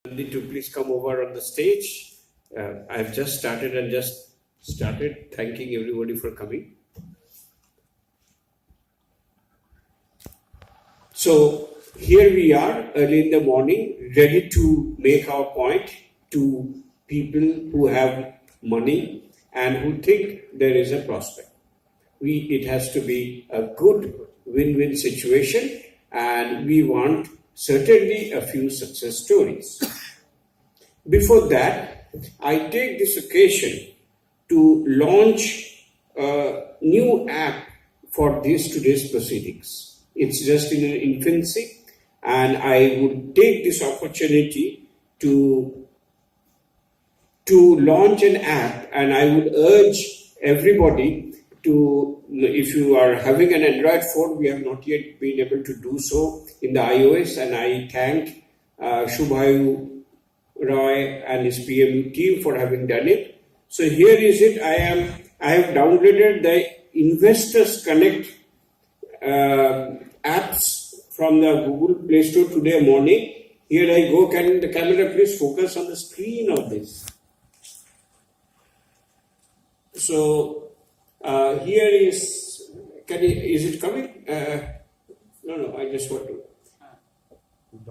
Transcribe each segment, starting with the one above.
Need to please come over on the stage. I've just started thanking everybody for coming. So here we are early in the morning, ready to make our point to people who have money and who think there is a prospect. It has to be a good win-win situation, and we want certainly a few success stories. Before that, I take this occasion to launch a new app for today's proceedings. It's just in an infancy, and I would take this opportunity to launch an app, and I would urge everybody to, if you are having an Android phone, we have not yet been able to do so in the iOS, and I thank Shubhayu Roy and his PMU team for having done it. So here is it. I have downloaded the Investors Connect apps from the Google Play Store today morning. Here I go. Can the camera please focus on the screen of this? So here is. Is it coming? No. I just want to.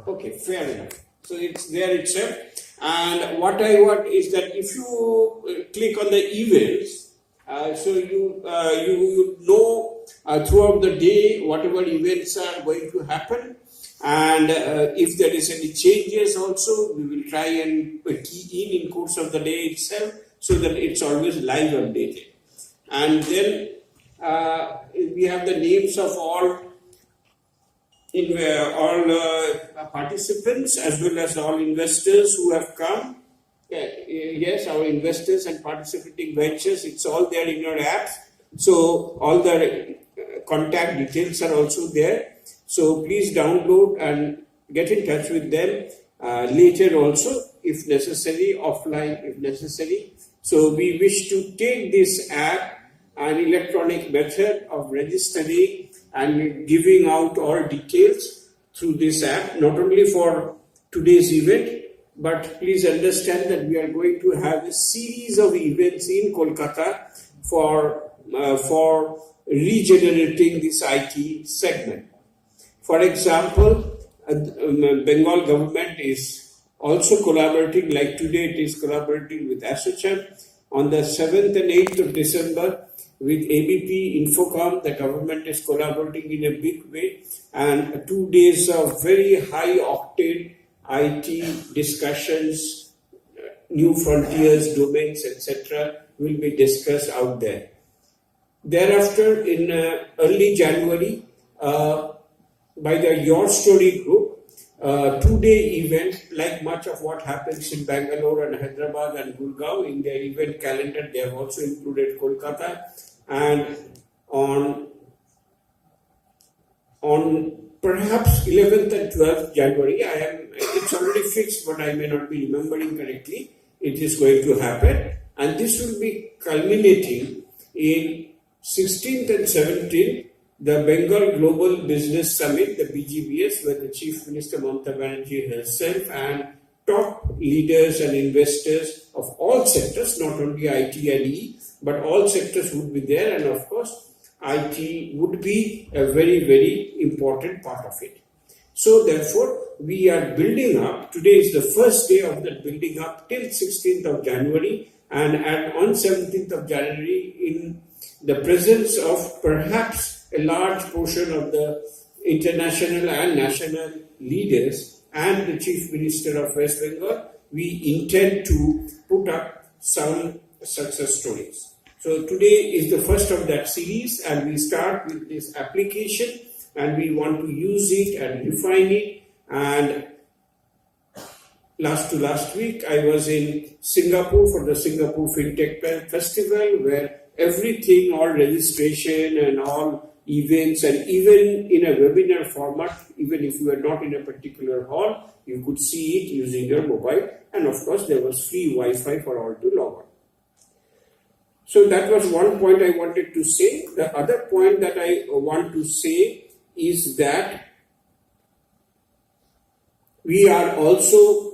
Okay, fair enough. So it's there itself. And what I want is that if you click on the events, so you know throughout the day whatever events are going to happen, and if there is any changes also, we will try and key in course of the day itself, so that it's always live updated. And then we have the names of all participants as well as all investors who have come. Yes, our investors and participating ventures, it's all there in your apps. So all the contact details are also there. So please download and get in touch with them later also, if necessary, offline if necessary. So we wish to take this app, an electronic method of registering and giving out all details through this app, not only for today's event, but please understand that we are going to have a series of events in Kolkata for regenerating this IT segment. For example, Bengal government is also collaborating, like today it is collaborating with ASSOCHAM. On the 7th and 8th of December, with ABP Infocom, the government is collaborating in a big way, and 2 days of very high octane IT discussions, new frontiers, domains, etc. will be discussed out there. Thereafter, in early January, by the Your Story group, 2-day event, like much of what happens in Bangalore and Hyderabad and Gurgaon, in their event calendar, they have also included Kolkata. And on perhaps 11th and 12th January, it's already fixed, but I may not be remembering correctly, it is going to happen. And this will be culminating in 16th and 17th, the Bengal Global Business Summit, the BGBS, where the Chief Minister Mamata Banerjee herself and top leaders and investors of all sectors, not only IT&E, but all sectors would be there, and of course, IT would be a very, very important part of it. So therefore, we are building up. Today is the first day of that building up till 16th of January, and on 17th of January, in the presence of perhaps a large portion of the international and national leaders and the Chief Minister of West Bengal, we intend to put up some success stories. So today is the first of that series, and we start with this application, and we want to use it and refine it. And last week I was in Singapore for the Singapore FinTech Festival, where everything, all registration and all events, and even in a webinar format, even if you are not in a particular hall, you could see it using your mobile. And of course, there was free Wi-Fi for all to log on. So that was one point I wanted to say. The other point that I want to say is that we are also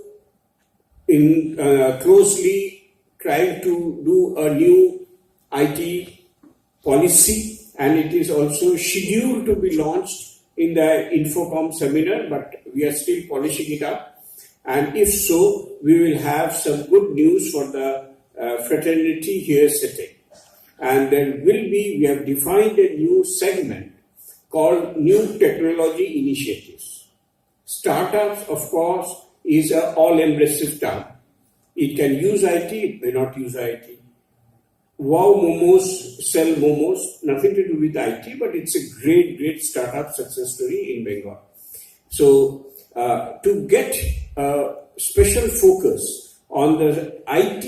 closely trying to do a new IT policy, and it is also scheduled to be launched in the Infocom seminar, but we are still polishing it up. And if so, we will have some good news for the fraternity here sitting. And we have defined a new segment called New Technology Initiatives. Startups, of course, is an all-embracive term. It can use IT, it may not use IT. Wow Momos sell momos, nothing to do with IT, but it's a great startup success story in Bengal. So, to get a special focus on the IT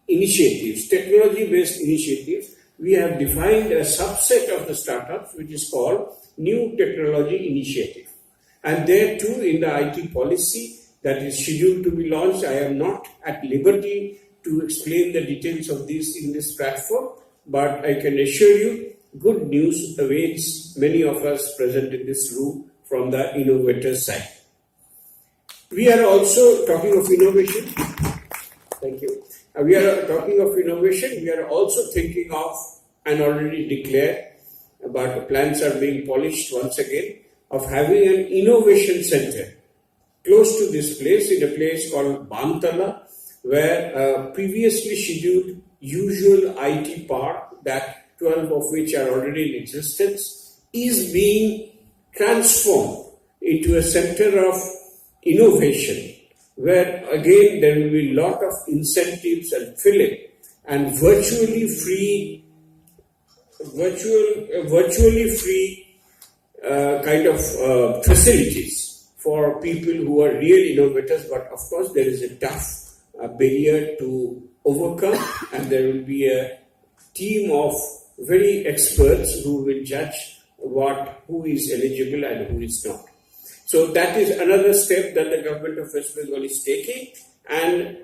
initiatives, technology-based initiatives, we have defined a subset of the startups which is called New Technology Initiative. And there too, in the IT policy that is scheduled to be launched, I am not at liberty to explain the details of this in this platform, but I can assure you good news awaits many of us present in this room from the Innovators side. We are also talking of innovation. Thank you. We are talking of innovation. We are also thinking of, and already declared, but the plans are being polished once again, of having an innovation center close to this place, in a place called Bantala, where previously scheduled usual IT park, that 12 of which are already in existence, is being transformed into a center of innovation, where again there will be a lot of incentives and filling and virtually free kind of facilities for people who are real innovators. But of course there is a tough barrier to overcome, and there will be a team of very experts who will judge who is eligible and who is not. So that is another step that the government of West Bengal is taking. And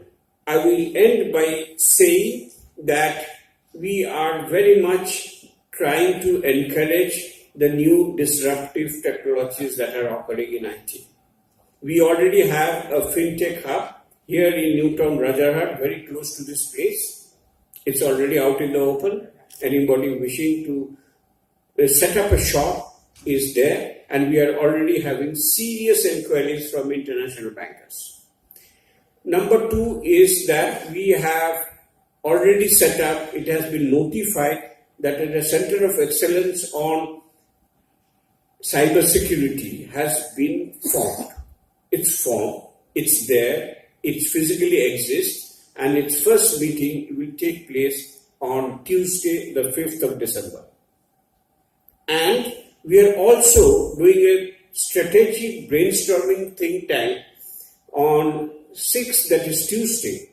I will end by saying that we are very much trying to encourage the new disruptive technologies that are occurring in IT. We already have a fintech hub here in Newtown, Rajarhat, very close to this place. It's already out in the open. Anybody wishing to set up a shop is there, and we are already having serious inquiries from international bankers. Number two is that we have already set up, it has been notified that a Center of Excellence on Cybersecurity has been formed. It's formed, it's there, it physically exists, and its first meeting will take place on Tuesday, the 5th of December. And we are also doing a strategic brainstorming think tank on 6th, that is Tuesday,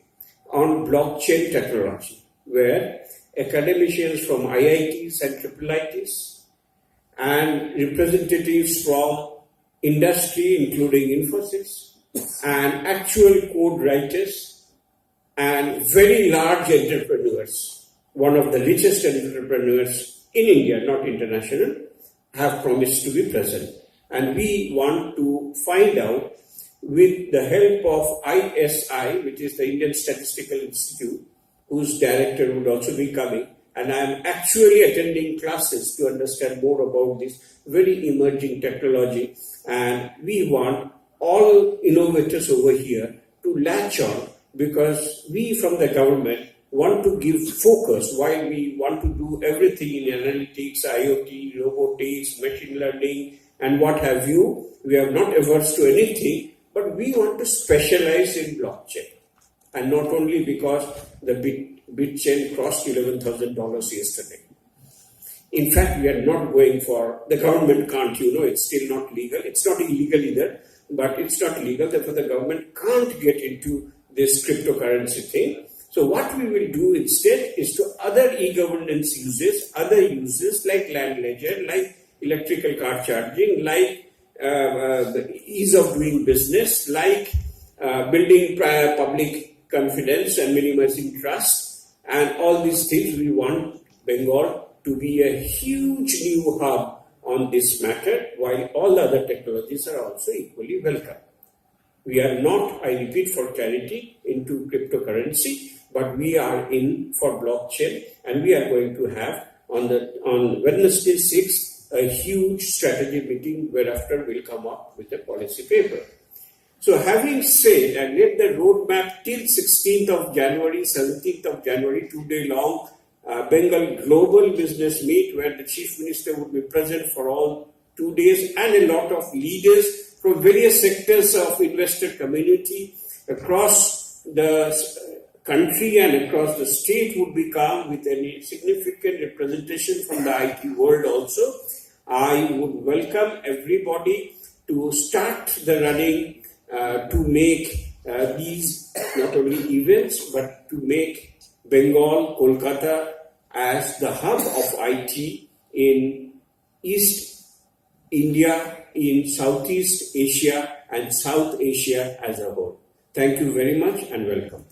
on blockchain technology, where academicians from IITs and IIITs and representatives from industry, including Infosys, and actual code writers and very large entrepreneurs, one of the richest entrepreneurs in India, not international, have promised to be present. And we want to find out, with the help of ISI, which is the Indian Statistical Institute, whose director would also be coming, and I am actually attending classes to understand more about this very emerging technology. And we want all innovators over here to latch on, because we from the government want to give focus. While we want to do everything in analytics, IoT, robotics, machine learning, and what have you, we are not averse to anything, but we want to specialize in blockchain. And not only because the Bitchain crossed $11,000 yesterday. In fact, we are not going for, the government can't, it's still not legal. It's not illegal either, but it's not legal. Therefore, the government can't get into this cryptocurrency thing. So what we will do instead is to other e-governance uses, other uses like land ledger, like electrical car charging, like the ease of doing business, like building public confidence and minimizing trust, and all these things. We want Bengal to be a huge new hub on this matter, while all other technologies are also equally welcome. We are not, I repeat for clarity, into into cryptocurrency, but we are in for blockchain, and we are going to have on Wednesday 6th a huge strategy meeting whereafter we'll come up with a policy paper. So having said and let the roadmap till 16th of January, 17th of January, 2-day long Bengal Global Business Meet where the Chief Minister would be present for all 2 days, and a lot of leaders from various sectors of investor community across the country and across the state would be come with any significant representation from the IT world also. I would welcome everybody to start the running to make these not only events but to make Bengal, Kolkata as the hub of IT in East India, in Southeast Asia and South Asia as a whole. Thank you very much and welcome.